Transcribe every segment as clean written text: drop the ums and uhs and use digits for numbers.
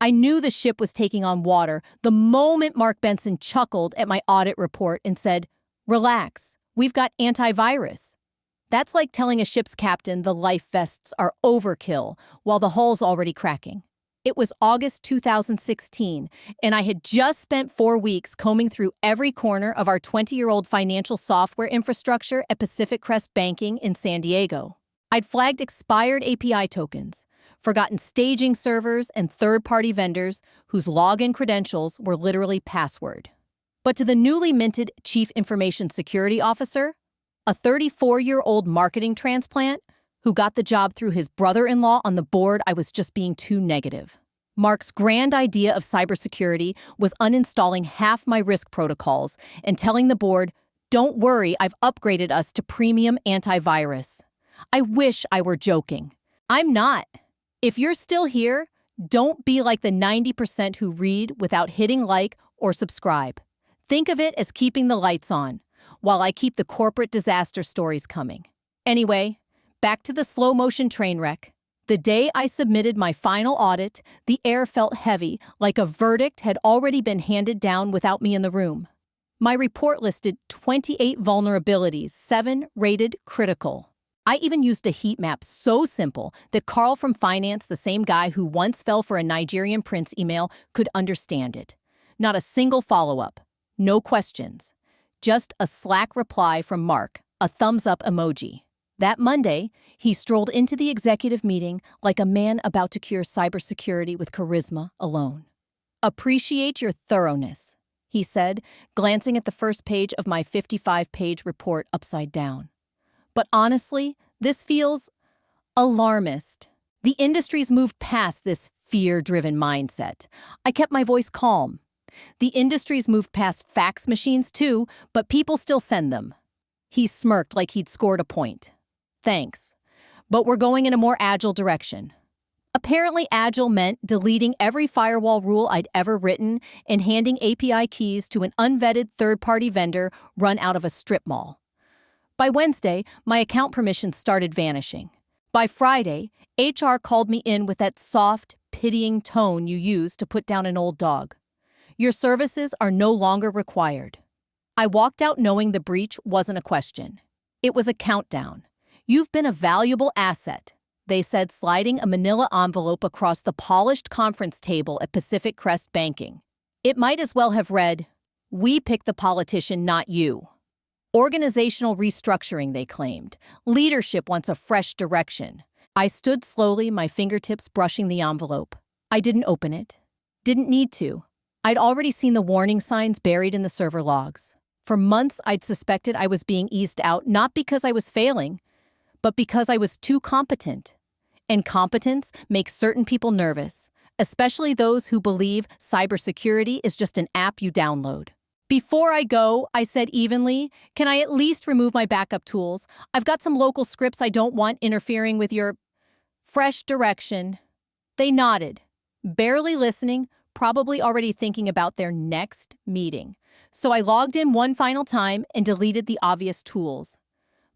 I knew the ship was taking on water the moment Mark Benson chuckled at my audit report and said, "Relax, we've got antivirus." That's like telling a ship's captain the life vests are overkill while the hull's already cracking. It was August 2016, and I had just spent 4 weeks combing through every corner of our 20-year-old financial software infrastructure at Pacific Crest Banking in San Diego. I'd flagged expired API tokens, forgotten staging servers and third-party vendors whose login credentials were literally password. But to the newly minted Chief Information Security Officer, a 34-year-old marketing transplant who got the job through his brother-in-law on the board, I was just being too negative. Mark's grand idea of cybersecurity was uninstalling half my risk protocols and telling the board, "Don't worry, I've upgraded us to premium antivirus." I wish I were joking. I'm not. If you're still here, don't be like the 90% who read without hitting like or subscribe. Think of it as keeping the lights on, while I keep the corporate disaster stories coming. Anyway, back to the slow-motion train wreck. The day I submitted my final audit, the air felt heavy, like a verdict had already been handed down without me in the room. My report listed 28 vulnerabilities, 7 rated critical. I even used a heat map so simple that Carl from finance, the same guy who once fell for a Nigerian prince email, could understand it. Not a single follow-up. No questions. Just a Slack reply from Mark, a thumbs-up emoji. That Monday, he strolled into the executive meeting like a man about to cure cybersecurity with charisma alone. "Appreciate your thoroughness," he said, glancing at the first page of my 55-page report upside down. "But honestly, this feels alarmist. The industry's moved past this fear-driven mindset." I kept my voice calm. "The industry's moved past fax machines too, but people still send them." He smirked like he'd scored a point. "Thanks, but we're going in a more agile direction." Apparently agile meant deleting every firewall rule I'd ever written and handing API keys to an unvetted third-party vendor run out of a strip mall. By Wednesday, my account permissions started vanishing. By Friday, HR called me in with that soft, pitying tone you use to put down an old dog. "Your services are no longer required." I walked out knowing the breach wasn't a question. It was a countdown. "You've been a valuable asset," they said, sliding a manila envelope across the polished conference table at Pacific Crest Banking. It might as well have read, "We picked the politician, not you." Organizational restructuring, they claimed. Leadership wants a fresh direction. I stood slowly, my fingertips brushing the envelope. I didn't open it. Didn't need to. I'd already seen the warning signs buried in the server logs. For months, I'd suspected I was being eased out, not because I was failing, but because I was too competent. And competence makes certain people nervous, especially those who believe cybersecurity is just an app you download. "Before I go," I said evenly, "can I at least remove my backup tools? I've got some local scripts I don't want interfering with your fresh direction." They nodded, barely listening, probably already thinking about their next meeting. So I logged in one final time and deleted the obvious tools.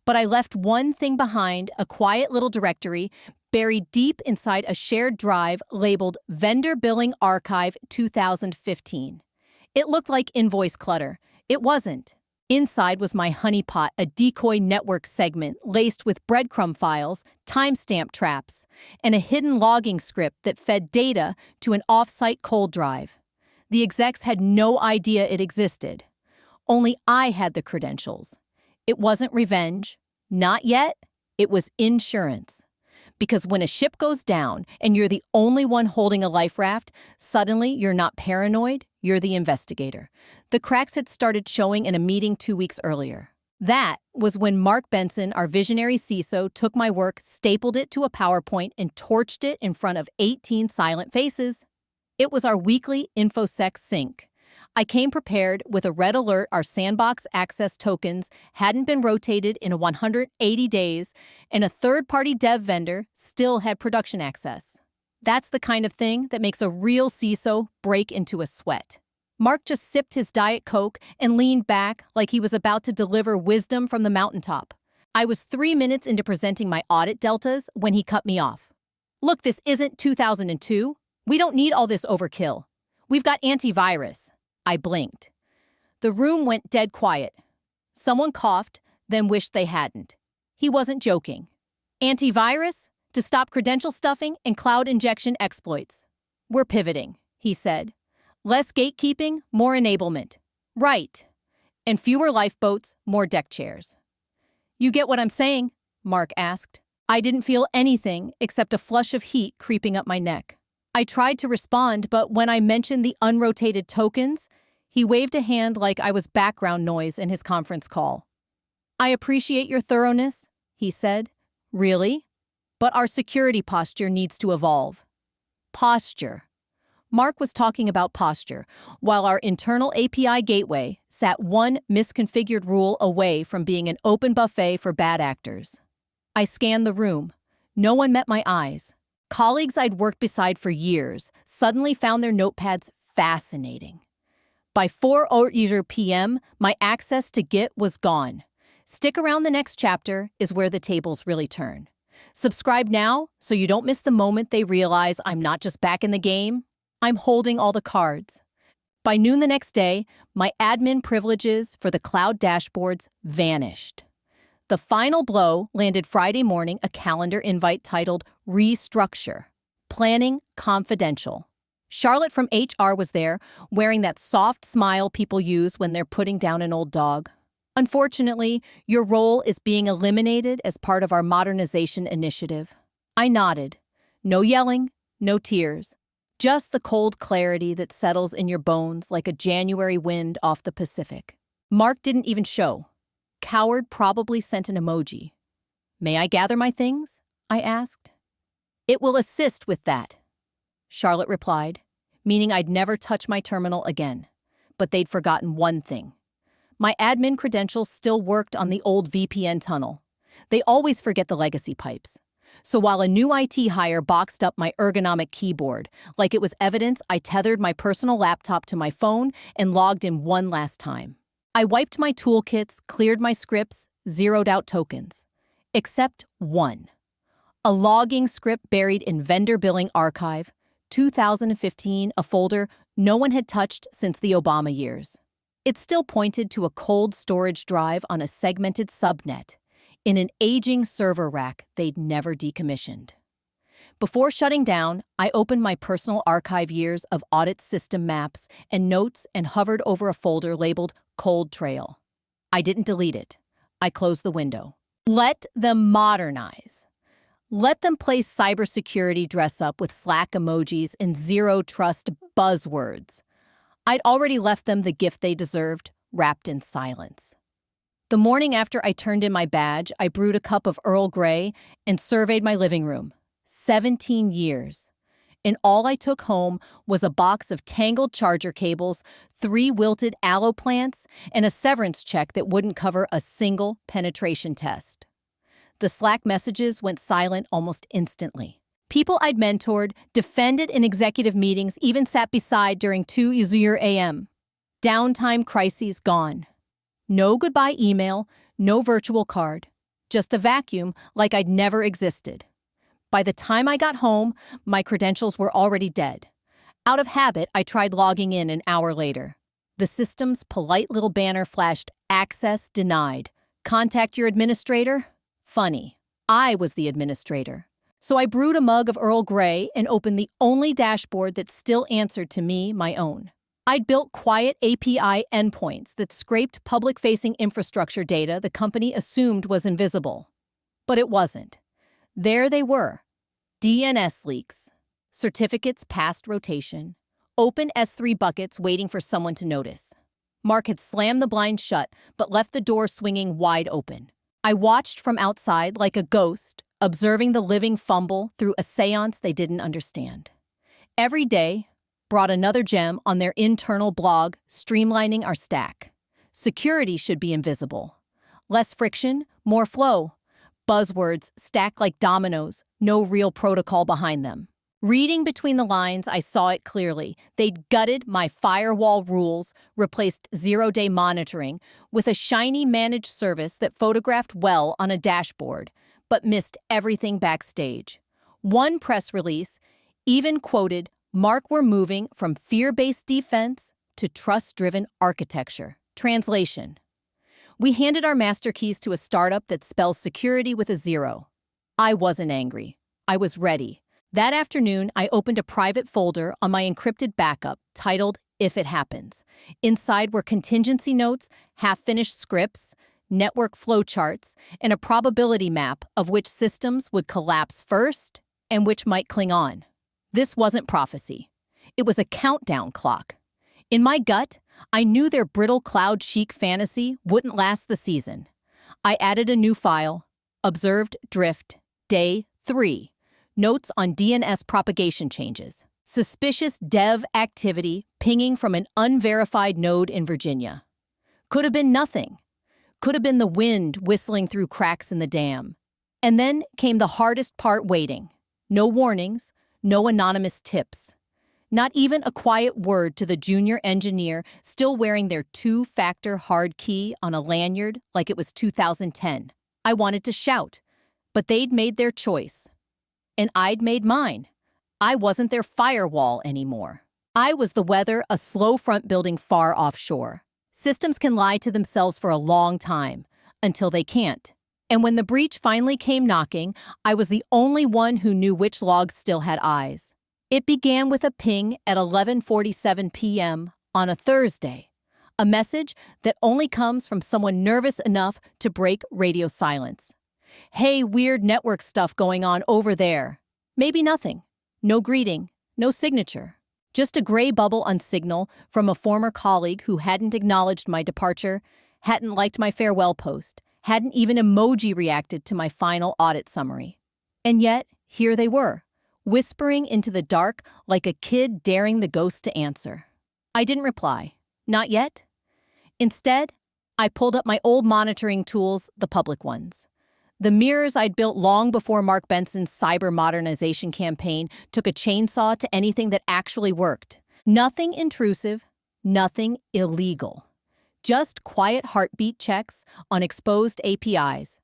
But I left one thing behind, a quiet little directory buried deep inside a shared drive labeled Vendor Billing Archive 2015. It looked like invoice clutter. It wasn't. Inside was my Honeypot, a decoy network segment laced with breadcrumb files, timestamp traps, and a hidden logging script that fed data to an off-site cold drive. The execs had no idea it existed. Only I had the credentials. It wasn't revenge. Not yet. It was insurance. Because when a ship goes down and you're the only one holding a life raft, suddenly you're not paranoid, you're the investigator. The cracks had started showing in a meeting 2 weeks earlier. That was when Mark Benson, our visionary CISO, took my work, stapled it to a PowerPoint, and torched it in front of 18 silent faces. It was our weekly InfoSec sync. I came prepared with a red alert our sandbox access tokens hadn't been rotated in 180 days, and a third-party dev vendor still had production access. That's the kind of thing that makes a real CISO break into a sweat. Mark just sipped his Diet Coke and leaned back like he was about to deliver wisdom from the mountaintop. I was 3 minutes into presenting my audit deltas when he cut me off. "Look, this isn't 2002. We don't need all this overkill. We've got antivirus. I blinked. The room went dead quiet. Someone coughed, then wished they hadn't. He wasn't joking. Antivirus? To stop credential stuffing and cloud injection exploits. We're pivoting, he said. Less gatekeeping, more enablement. Right. And fewer lifeboats, more deck chairs. You get what I'm saying? Mark asked. I didn't feel anything except a flush of heat creeping up my neck. I tried to respond, but when I mentioned the unrotated tokens, he waved a hand like I was background noise in his conference call. I appreciate your thoroughness, he said. Really? But our security posture needs to evolve. Posture. Mark was talking about posture, while our internal API gateway sat one misconfigured rule away from being an open buffet for bad actors. I scanned the room. No one met my eyes. Colleagues I'd worked beside for years suddenly found their notepads fascinating. By 4:00 p.m., my access to Git was gone. Stick around the next chapter is where the tables really turn. Subscribe now so you don't miss the moment they realize I'm not just back in the game, I'm holding all the cards. By noon the next day, my admin privileges for the cloud dashboards vanished. The final blow landed Friday morning, a calendar invite titled Restructure, Planning Confidential. Charlotte from HR was there, wearing that soft smile people use when they're putting down an old dog. Unfortunately, your role is being eliminated as part of our modernization initiative. I nodded. No yelling, no tears. Just the cold clarity that settles in your bones like a January wind off the Pacific. Mark didn't even show. Coward probably sent an emoji. May I gather my things? I asked. It will assist with that, Charlotte replied, meaning I'd never touch my terminal again. But they'd forgotten one thing. My admin credentials still worked on the old VPN tunnel. They always forget the legacy pipes. So while a new IT hire boxed up my ergonomic keyboard, like it was evidence, I tethered my personal laptop to my phone and logged in one last time. I wiped my toolkits, cleared my scripts, zeroed out tokens. Except one. A logging script buried in vendor billing archive, 2015, a folder no one had touched since the Obama years. It still pointed to a cold storage drive on a segmented subnet, in an aging server rack they'd never decommissioned. Before shutting down, I opened my personal archive years of audit system maps and notes and hovered over a folder labeled Cold Trail. I didn't delete it. I closed the window. Let them modernize. Let them play cybersecurity dress up with Slack emojis and zero-trust buzzwords. I'd already left them the gift they deserved, wrapped in silence. The morning after I turned in my badge, I brewed a cup of Earl Grey and surveyed my living room. 17 years. And all I took home was a box of tangled charger cables, 3 wilted aloe plants, and a severance check that wouldn't cover a single penetration test. The Slack messages went silent almost instantly. People I'd mentored, defended in executive meetings, even sat beside during 2:00 a.m. Downtime crises gone. No goodbye email, no virtual card. Just a vacuum like I'd never existed. By the time I got home, my credentials were already dead. Out of habit, I tried logging in an hour later. The system's polite little banner flashed, "Access denied. Contact your administrator?" Funny. I was the administrator. So I brewed a mug of Earl Grey and opened the only dashboard that still answered to me, my own. I'd built quiet API endpoints that scraped public-facing infrastructure data the company assumed was invisible. But it wasn't. There they were. DNS leaks, certificates past rotation, open S3 buckets waiting for someone to notice. Mark had slammed the blinds shut, but left the door swinging wide open. I watched from outside like a ghost, observing the living fumble through a seance they didn't understand. Every day brought another gem on their internal blog, streamlining our stack. Security should be invisible. Less friction, more flow. Buzzwords stacked like dominoes, no real protocol behind them. Reading between the lines, I saw it clearly. They'd gutted my firewall rules, replaced zero-day monitoring with a shiny managed service that photographed well on a dashboard, but missed everything backstage. One press release even quoted Mark were moving from fear-based defense to trust-driven architecture. Translation: we handed our master keys to a startup that spells security with a zero. I wasn't angry. I was ready. That afternoon, I opened a private folder on my encrypted backup titled If It Happens. Inside were contingency notes, half-finished scripts, network flowcharts, and a probability map of which systems would collapse first and which might cling on. This wasn't prophecy. It was a countdown clock. In my gut, I knew their brittle cloud chic fantasy wouldn't last the season. I added a new file, Observed Drift, Day 3, Notes on DNS propagation changes. Suspicious dev activity pinging from an unverified node in Virginia. Could have been nothing. Could have been the wind whistling through cracks in the dam. And then came the hardest part waiting. No warnings, no anonymous tips. Not even a quiet word to the junior engineer still wearing their two-factor hard key on a lanyard like it was 2010. I wanted to shout, but they'd made their choice. And I'd made mine. I wasn't their firewall anymore. I was the weather a slow front building far offshore. Systems can lie to themselves for a long time, until they can't. And when the breach finally came knocking, I was the only one who knew which logs still had eyes. It began with a ping at 11:47 p.m. on a Thursday, a message that only comes from someone nervous enough to break radio silence. Hey, weird network stuff going on over there. Maybe nothing. No greeting, no signature. Just a gray bubble on Signal from a former colleague who hadn't acknowledged my departure, hadn't liked my farewell post, hadn't even emoji reacted to my final audit summary. And yet, here they were, whispering into the dark like a kid daring the ghost to answer. I didn't reply. Not yet. Instead, I pulled up my old monitoring tools, the public ones. The mirrors I'd built long before Mark Benson's cyber modernization campaign took a chainsaw to anything that actually worked. Nothing intrusive, nothing illegal. Just quiet heartbeat checks on exposed APIs,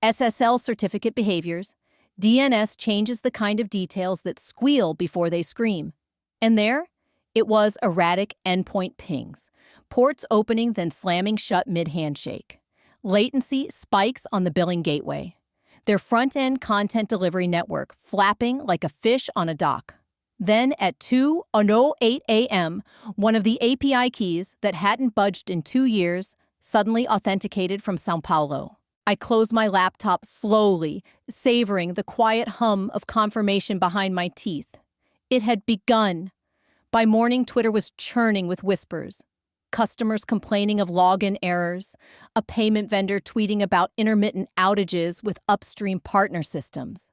SSL certificate behaviors. DNS changes the kind of details that squeal before they scream. And there, it was erratic endpoint pings, ports opening then slamming shut mid-handshake. Latency spikes on the billing gateway. Their front-end content delivery network flapping like a fish on a dock. Then at 2:08 a.m., one of the API keys that hadn't budged in 2 years suddenly authenticated from São Paulo. I closed my laptop slowly, savoring the quiet hum of confirmation behind my teeth. It had begun. By morning, Twitter was churning with whispers. Customers complaining of login errors, a payment vendor tweeting about intermittent outages with upstream partner systems.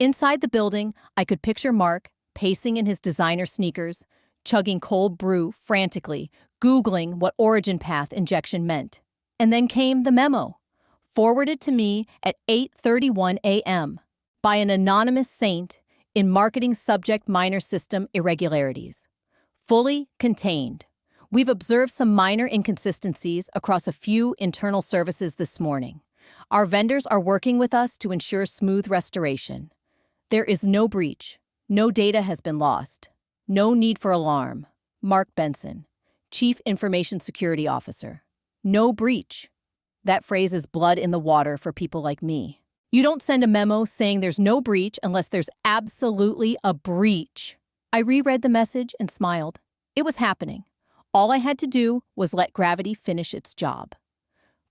Inside the building, I could picture Mark, pacing in his designer sneakers, chugging cold brew frantically, Googling what origin path injection meant. And then came the memo, forwarded to me at 8:31 a.m. by an anonymous saint in marketing subject minor system irregularities. Fully contained. We've observed some minor inconsistencies across a few internal services this morning. Our vendors are working with us to ensure smooth restoration. There is no breach. No data has been lost. No need for alarm. Mark Benson, Chief Information Security Officer. No breach. That phrase is blood in the water for people like me. You don't send a memo saying there's no breach unless there's absolutely a breach. I reread the message and smiled. It was happening. All I had to do was let gravity finish its job.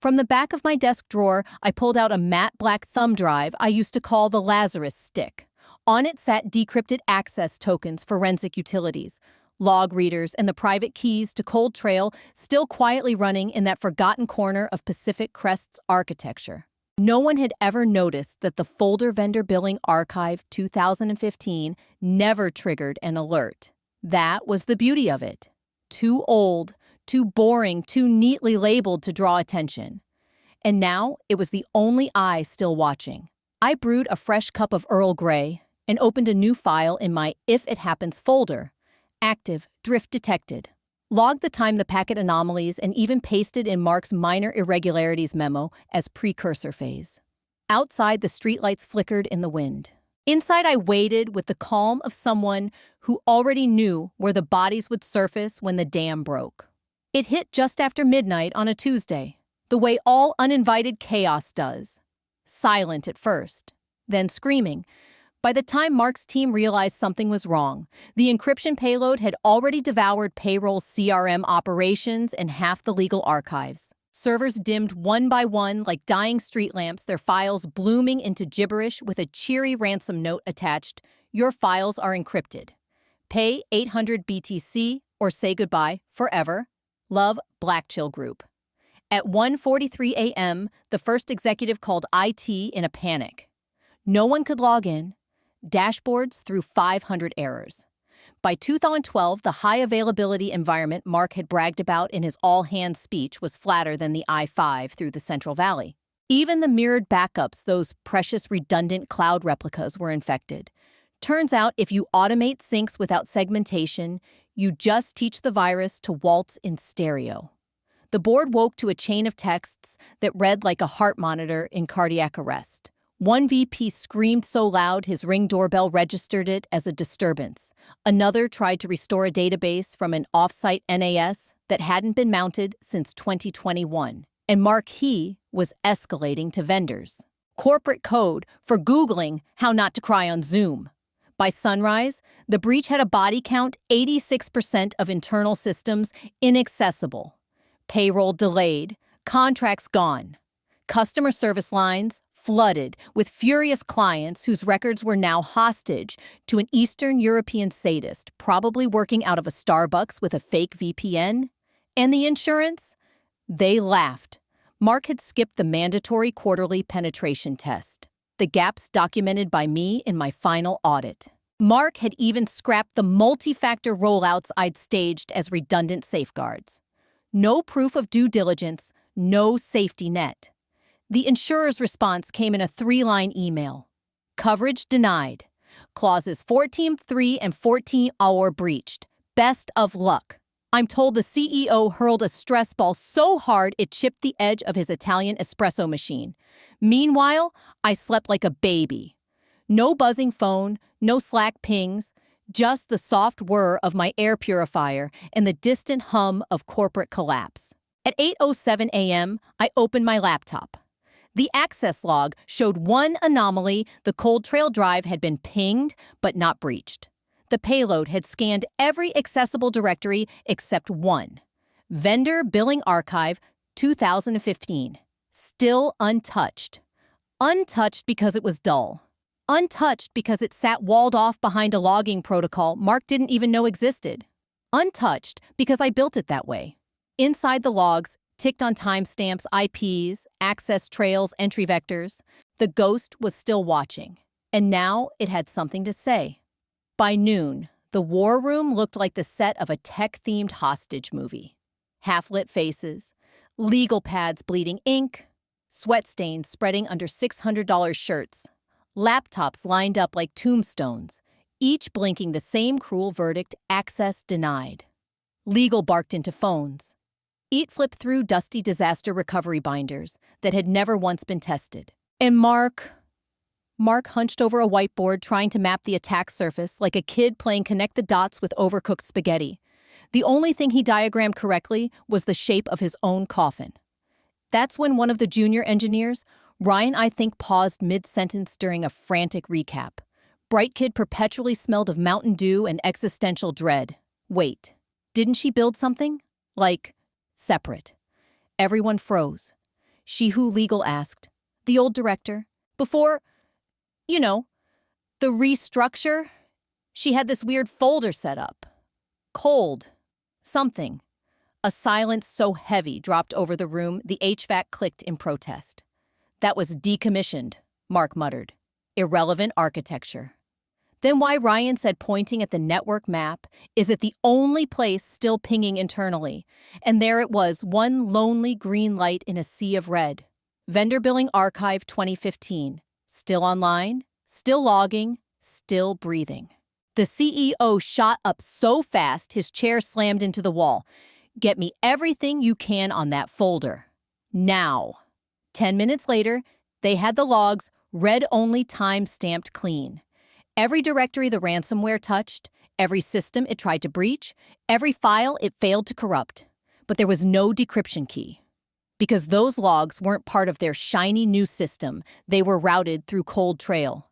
From the back of my desk drawer, I pulled out a matte black thumb drive I used to call the Lazarus stick. On it sat decrypted access tokens for forensic utilities, log readers, and the private keys to Cold Trail still quietly running in that forgotten corner of Pacific Crest's architecture. No one had ever noticed that the Folder Vendor Billing Archive 2015 never triggered an alert. That was the beauty of it. Too old, too boring, too neatly labeled to draw attention. And now it was the only eye still watching. I brewed a fresh cup of Earl Grey and opened a new file in my If It Happens folder. Active, drift detected. Logged the time, the packet anomalies, and even pasted in Mark's minor irregularities memo as precursor phase. Outside, the streetlights flickered in the wind. Inside, I waited with the calm of someone who already knew where the bodies would surface when the dam broke. It hit just after midnight on a Tuesday, the way all uninvited chaos does. Silent at first, then screaming. By the time Mark's team realized something was wrong, the encryption payload had already devoured payroll's CRM operations and half the legal archives. Servers dimmed one by one like dying street lamps, their files blooming into gibberish with a cheery ransom note attached. Your files are encrypted. Pay 800 BTC or say goodbye forever. Love, Black Chill Group. At 1:43 a.m., the first executive called IT in a panic. No one could log in. Dashboards threw 500 errors. By 2012, the high availability environment Mark had bragged about in his all-hands speech was flatter than the I-5 through the Central Valley. Even the mirrored backups, those precious redundant cloud replicas, were infected. Turns out if you automate syncs without segmentation, you just teach the virus to waltz in stereo. The board woke to a chain of texts that read like a heart monitor in cardiac arrest. One VP screamed so loud his Ring doorbell registered it as a disturbance. Another tried to restore a database from an off-site NAS that hadn't been mounted since 2021. And Mark He was escalating to vendors. Corporate code for Googling how not to cry on Zoom. By sunrise, the breach had a body count 86% of internal systems inaccessible. Payroll delayed, contracts gone. Customer service lines flooded with furious clients whose records were now hostage to an Eastern European sadist, probably working out of a Starbucks with a fake VPN. And the insurance? They laughed. Mark had skipped the mandatory quarterly penetration test, the gaps documented by me in my final audit. Mark had even scrapped the multi-factor rollouts I'd staged as redundant safeguards. No proof of due diligence, no safety net. The insurer's response came in a 3-line email. Coverage denied. Clauses 14.3 and 14 breached. Best of luck. I'm told the CEO hurled a stress ball so hard it chipped the edge of his Italian espresso machine. Meanwhile, I slept like a baby. No buzzing phone, no Slack pings, just the soft whir of my air purifier and the distant hum of corporate collapse. At 8:07 a.m., I opened my laptop. The access log showed one anomaly: the Cold Trail drive had been pinged but not breached. The payload had scanned every accessible directory except one. Vendor Billing Archive 2015. Still untouched. Untouched because it was dull. Untouched because it sat walled off behind a logging protocol Mark didn't even know existed. Untouched because I built it that way. Inside the logs, ticked on timestamps, IPs, access trails, entry vectors, the ghost was still watching. And now it had something to say. By noon, the war room looked like the set of a tech-themed hostage movie. Half-lit faces, legal pads bleeding ink, sweat stains spreading under $600 shirts, laptops lined up like tombstones, each blinking the same cruel verdict: access denied. Legal barked into phones. Eat flipped through dusty disaster recovery binders that had never once been tested. And Mark hunched over a whiteboard trying to map the attack surface like a kid playing connect the dots with overcooked spaghetti. The only thing he diagrammed correctly was the shape of his own coffin. That's when one of the junior engineers, Ryan, I think, paused mid-sentence during a frantic recap. Bright kid perpetually smelled of Mountain Dew and existential dread. Wait, didn't she build something? Like, separate. Everyone froze. She who legal asked. The old director. Before, the restructure, she had this weird folder set up. Cold. Something. A silence so heavy dropped over the room the HVAC clicked in protest. That was decommissioned, Mark muttered. Irrelevant architecture. Then why, Ryan said, pointing at the network map, is it the only place still pinging internally? And there it was, one lonely green light in a sea of red. Vendor Billing Archive 2015. Still online, still logging, still breathing. The CEO shot up so fast his chair slammed into the wall. Get me everything you can on that folder. Now. 10 minutes later, they had the logs, read-only time-stamped clean. Every directory the ransomware touched, every system it tried to breach, every file it failed to corrupt. But there was no decryption key. Because those logs weren't part of their shiny new system, they were routed through Cold Trail.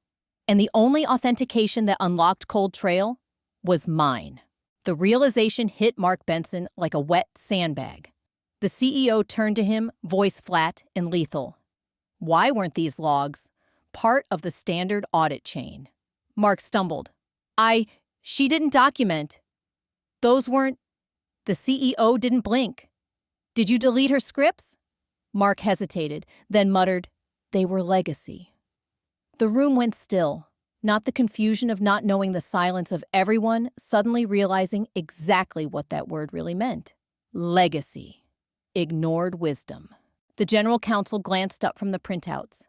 And the only authentication that unlocked Cold Trail was mine. The realization hit Mark Benson like a wet sandbag. The CEO turned to him, voice flat and lethal. Why weren't these logs part of the standard audit chain? Mark stumbled. She didn't document. Those weren't. The CEO didn't blink. Did you delete her scripts? Mark hesitated, then muttered, they were legacy. The room went still, not the confusion of not knowing, the silence of everyone suddenly realizing exactly what that word really meant. Legacy. Ignored wisdom. The general counsel glanced up from the printouts.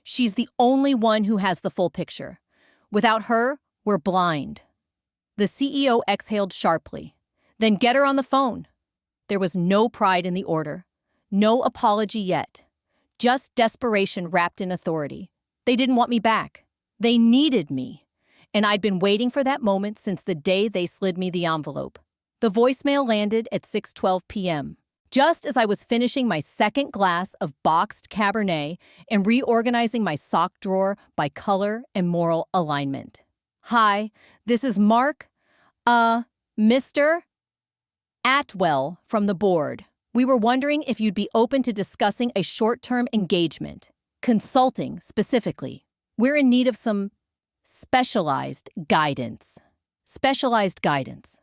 She's the only one who has the full picture. Without her, we're blind. The CEO exhaled sharply. Then get her on the phone. There was no pride in the order. No apology yet. Just desperation wrapped in authority. They didn't want me back. They needed me. And I'd been waiting for that moment since the day they slid me the envelope. The voicemail landed at 6:12 p.m. Just as I was finishing my second glass of boxed Cabernet and reorganizing my sock drawer by color and moral alignment. Hi, this is Mark, Mr. Atwell from the board. We were wondering if you'd be open to discussing a short-term engagement, consulting specifically. We're in need of some specialized guidance. Specialized guidance.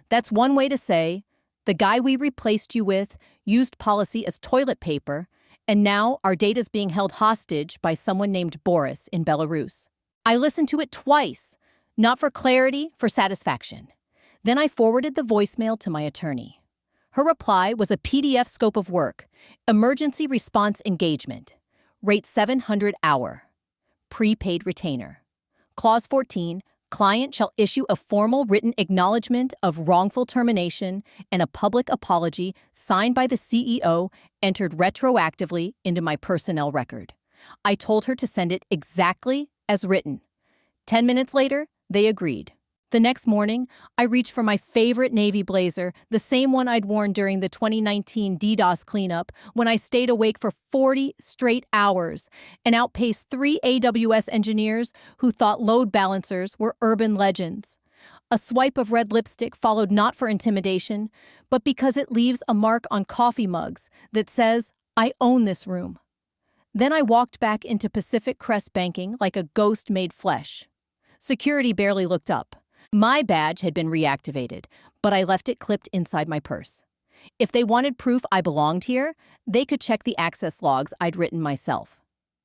That's one way to say, the guy we replaced you with used policy as toilet paper, and now our data's being held hostage by someone named Boris in Belarus. I listened to it twice, not for clarity, for satisfaction. Then I forwarded the voicemail to my attorney. Her reply was a PDF scope of work, emergency response engagement, rate $700 hour, prepaid retainer. Clause 14, client shall issue a formal written acknowledgement of wrongful termination and a public apology signed by the CEO entered retroactively into my personnel record. I told her to send it exactly as written. 10 minutes later, they agreed. The next morning, I reached for my favorite navy blazer, the same one I'd worn during the 2019 DDoS cleanup when I stayed awake for 40 straight hours and outpaced 3 AWS engineers who thought load balancers were urban legends. A swipe of red lipstick followed not for intimidation, but because it leaves a mark on coffee mugs that says, I own this room. Then I walked back into Pacific Crest Banking like a ghost made flesh. Security barely looked up. My badge had been reactivated, but I left it clipped inside my purse. If they wanted proof I belonged here, they could check the access logs I'd written myself.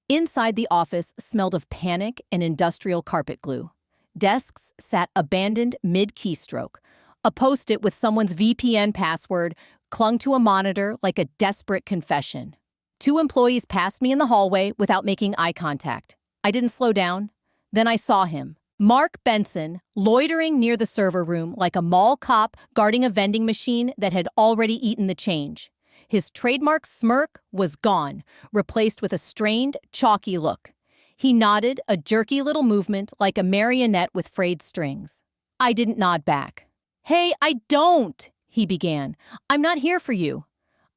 Inside the office smelled of panic and industrial carpet glue. Desks sat abandoned mid-keystroke. A post-it with someone's VPN password clung to a monitor like a desperate confession. 2 employees passed me in the hallway without making eye contact. I didn't slow down. Then I saw him. Mark Benson, loitering near the server room like a mall cop guarding a vending machine that had already eaten the change. His trademark smirk was gone, replaced with a strained, chalky look. He nodded, a jerky little movement like a marionette with frayed strings. I didn't nod back. Hey, I don't, he began. I'm not here for you,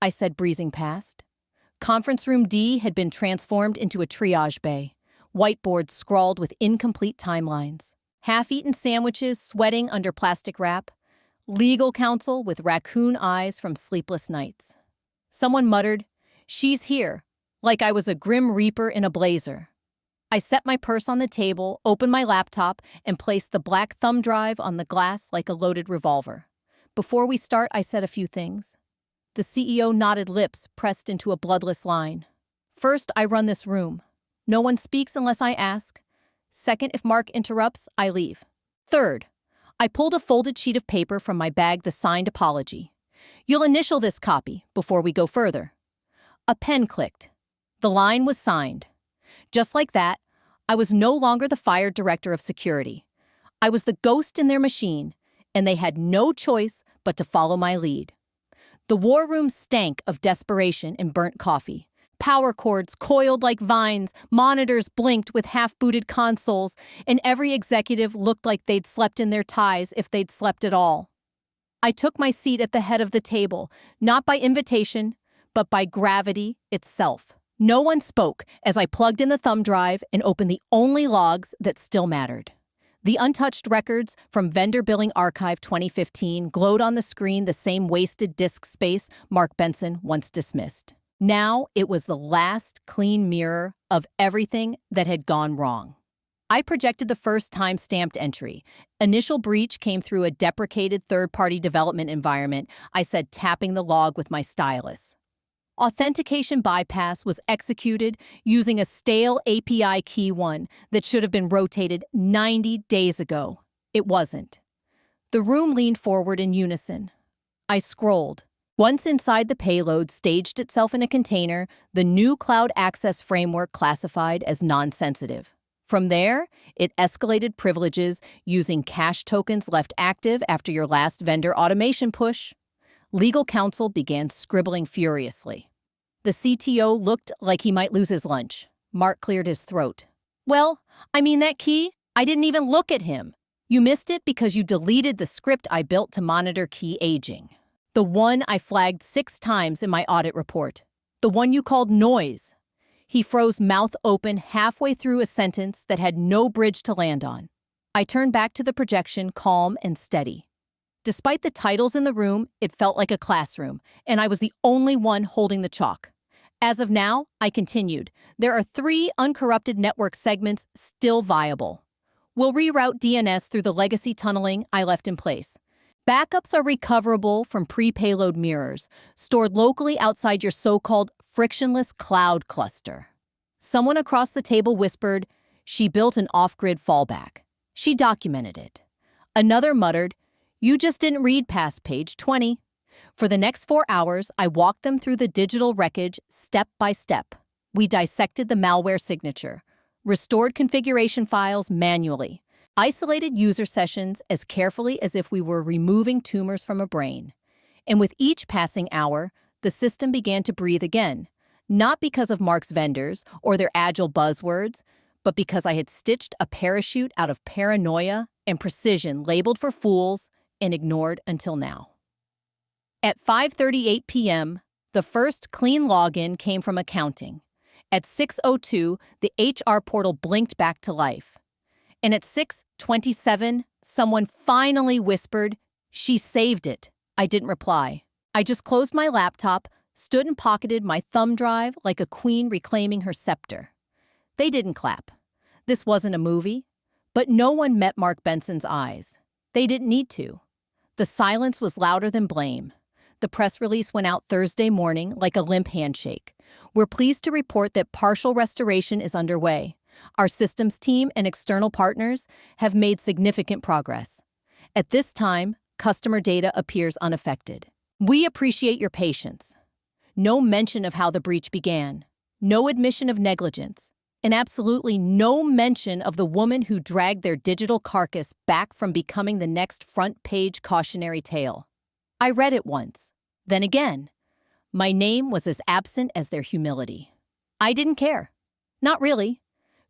I said, breezing past. Conference room D had been transformed into a triage bay. Whiteboards scrawled with incomplete timelines. Half-eaten sandwiches sweating under plastic wrap. Legal counsel with raccoon eyes from sleepless nights. Someone muttered, she's here, like I was a grim reaper in a blazer. I set my purse on the table, opened my laptop, and placed the black thumb drive on the glass like a loaded revolver. Before we start, I said a few things. The CEO nodded, lips pressed into a bloodless line. First, I run this room. No one speaks unless I ask. Second, if Mark interrupts, I leave. Third, I pulled a folded sheet of paper from my bag, the signed apology. You'll initial this copy before we go further. A pen clicked. The line was signed. Just like that, I was no longer the fired director of security. I was the ghost in their machine, and they had no choice but to follow my lead. The war room stank of desperation and burnt coffee. Power cords coiled like vines, monitors blinked with half-booted consoles, and every executive looked like they'd slept in their ties if they'd slept at all. I took my seat at the head of the table, not by invitation, but by gravity itself. No one spoke as I plugged in the thumb drive and opened the only logs that still mattered. The untouched records from Vendor Billing Archive 2015 glowed on the screen the same wasted disk space Mark Benson once dismissed. Now it was the last clean mirror of everything that had gone wrong. I projected the first time-stamped entry. Initial breach came through a deprecated third-party development environment, I said, tapping the log with my stylus. Authentication bypass was executed using a stale API key 1 that should have been rotated 90 days ago. It wasn't. The room leaned forward in unison. I scrolled. Once inside the payload staged itself in a container, the new cloud access framework classified as non-sensitive. From there, it escalated privileges using cache tokens left active after your last vendor automation push. Legal counsel began scribbling furiously. The CTO looked like he might lose his lunch. Mark cleared his throat. Well, that key, I didn't even look at him. You missed it because you deleted the script I built to monitor key aging. The one I flagged 6 times in my audit report. The one you called noise. He froze mouth open halfway through a sentence that had no bridge to land on. I turned back to the projection, calm and steady. Despite the titles in the room, it felt like a classroom, and I was the only one holding the chalk. As of now, I continued, there are 3 uncorrupted network segments still viable. We'll reroute DNS through the legacy tunneling I left in place. Backups are recoverable from pre-payload mirrors, stored locally outside your so-called frictionless cloud cluster. Someone across the table whispered, she built an off-grid fallback. She documented it. Another muttered, you just didn't read past page 20. For the next 4 hours, I walked them through the digital wreckage step by step. We dissected the malware signature, restored configuration files manually, isolated user sessions as carefully as if we were removing tumors from a brain. And with each passing hour, the system began to breathe again, not because of Mark's vendors or their agile buzzwords, but because I had stitched a parachute out of paranoia and precision labeled for fools and ignored until now. At 5:38 p.m., the first clean login came from accounting. At 6:02, the HR portal blinked back to life. And at 6:27, someone finally whispered, she saved it. I didn't reply. I just closed my laptop, stood and pocketed my thumb drive like a queen reclaiming her scepter. They didn't clap. This wasn't a movie, but no one met Mark Benson's eyes. They didn't need to. The silence was louder than blame. The press release went out Thursday morning like a limp handshake. We're pleased to report that partial restoration is underway. Our systems team and external partners have made significant progress. At this time, customer data appears unaffected. We appreciate your patience. No mention of how the breach began. No admission of negligence. And absolutely no mention of the woman who dragged their digital carcass back from becoming the next front-page cautionary tale. I read it once, then again. My name was as absent as their humility. I didn't care. Not really,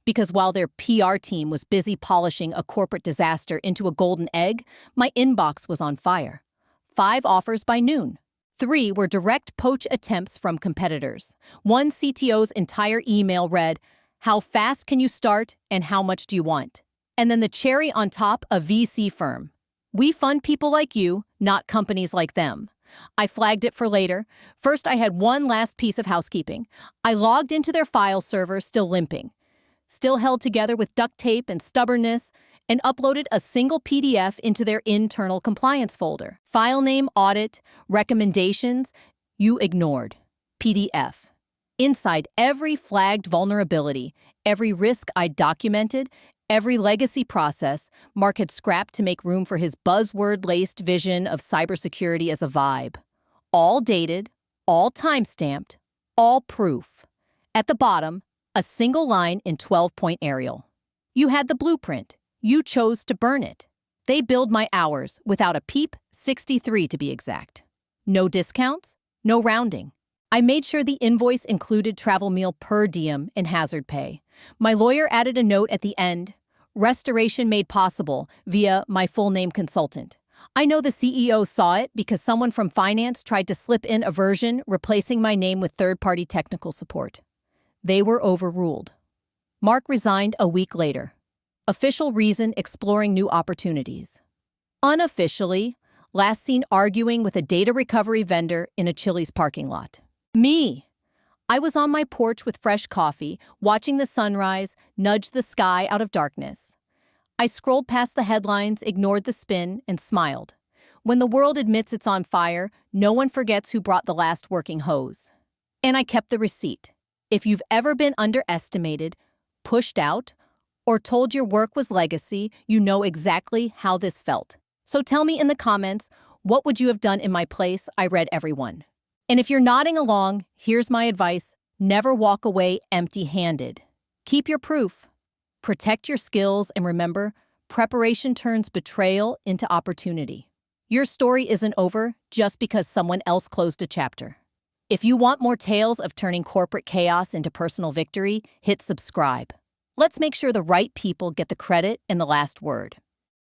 because while their PR team was busy polishing a corporate disaster into a golden egg, my inbox was on fire. 5 offers by noon. 3 were direct poach attempts from competitors. One CTO's entire email read, how fast can you start and how much do you want? And then the cherry on top, a VC firm. We fund people like you, not companies like them. I flagged it for later. First, I had one last piece of housekeeping. I logged into their file server, still limping, still held together with duct tape and stubbornness, and uploaded a single PDF into their internal compliance folder. File name, audit, recommendations, you ignored. PDF. Inside every flagged vulnerability, every risk I documented, every legacy process, Mark had scrapped to make room for his buzzword-laced vision of cybersecurity as a vibe. All dated, all time-stamped, all proof. At the bottom, a single line in 12-point Arial. You had the blueprint. You chose to burn it. They billed my hours without a peep, 63 to be exact. No discounts, no rounding. I made sure the invoice included travel meal per diem and hazard pay. My lawyer added a note at the end, restoration made possible via my full name consultant. I know the CEO saw it because someone from finance tried to slip in a version replacing my name with third-party technical support. They were overruled. Mark resigned a week later. Official reason: exploring new opportunities. Unofficially, last seen arguing with a data recovery vendor in a Chili's parking lot. Me! I was on my porch with fresh coffee, watching the sunrise nudge the sky out of darkness. I scrolled past the headlines, ignored the spin, and smiled. When the world admits it's on fire, no one forgets who brought the last working hose. And I kept the receipt. If you've ever been underestimated, pushed out, or told your work was legacy, you know exactly how this felt. So tell me in the comments, what would you have done in my place? I read everyone. And if you're nodding along, here's my advice: never walk away empty-handed. Keep your proof. Protect your skills, and remember, preparation turns betrayal into opportunity. Your story isn't over just because someone else closed a chapter. If you want more tales of turning corporate chaos into personal victory, hit subscribe. Let's make sure the right people get the credit and the last word.